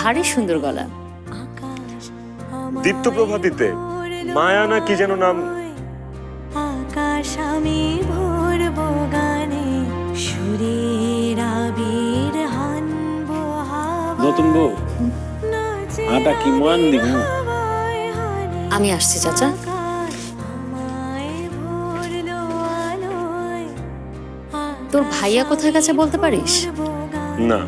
ভারী সুন্দর গলা। দীপ্ত প্রভাতিতে মায়া না কি যেন নাম। আকাশ আমি ভরবো গানে, সুরের আবির হানবো হাওয়ায়। নতুন বউ, আটা কি মান দিব? আমি আসছি চাচা। তোর ভাইয়া কোথায় গেছে বলতে পারিস? না,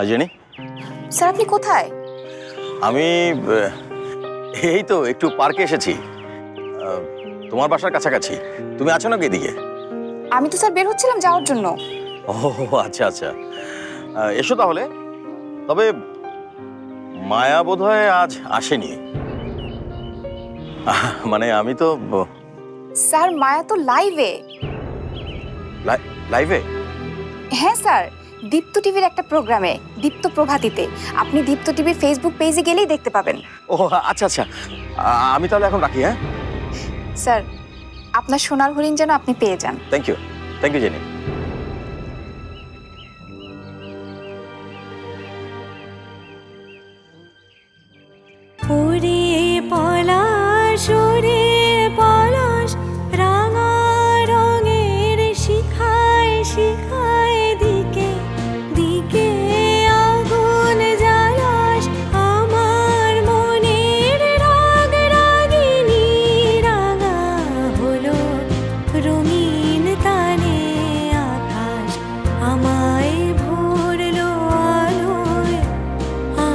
জেনি, স্যার আপনি কোথায়? আমি এই তো একটু পার্কে এসেছি, তোমার বাসার কাছাকাছি। তুমি আছো নাকি এদিকে? আমি তো স্যার বের হচ্ছিলাম যাওয়ার জন্য। ও আচ্ছা আচ্ছা, এসো তাহলে। তবে মায়া বোধহয় আজ আসেনি। মানে আমি তো স্যার মায়া তো লাইভে। লাইভে? হ্যাঁ স্যার, দীপ্ত টিভির একটা প্রোগ্রামে, দীপ্ত প্রভাতিতে। আপনি দীপ্ত টিভির ফেসবুক পেজে গেলেই দেখতে পাবেন। ও আচ্ছা আচ্ছা, আমি তাহলে এখন রাখি। হ্যাঁ স্যার, আপনার সোনার হরিণ যেন আপনি পেয়ে যান। Thank you Jenny. ওরে পলাশ, ওরে পলাশ, রাঙা রঙের শিখায় শিখায় দিকে দিকে আগুন জ্বালাস, আমার মনের রাগ রাগিনী রাঙা হলো রঙিন তানে আকাশ, আমায় ভরলো আলোয়,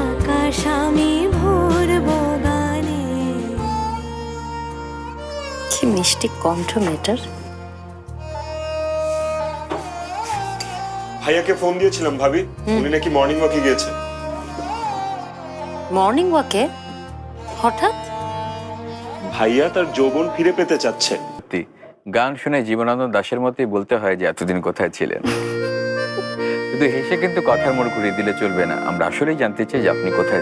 আকাশ আমি ভরবো গানে। কি মিষ্টি কণ্ঠ মেয়েটার। ভাইয়াকে ফোন দিয়েছিলাম ভাবি, উনি নাকি মর্নিং ওয়াকে গিয়েছে। মর্নিং ওয়াকে? হঠাৎ? ভাইয়া তার যৌবন ফিরে পেতে চাচ্ছে। সত্যি গান শুনে জীবনানন্দ দাশের মতোই বলতে হয় যে এতদিন কোথায় ছিলেন। শুধু হেসে কিন্তু কথার মোড় ঘুরিয়ে দিলে চলবে না, আমরা আসলেই জানতে চাই যে আপনি কোথায়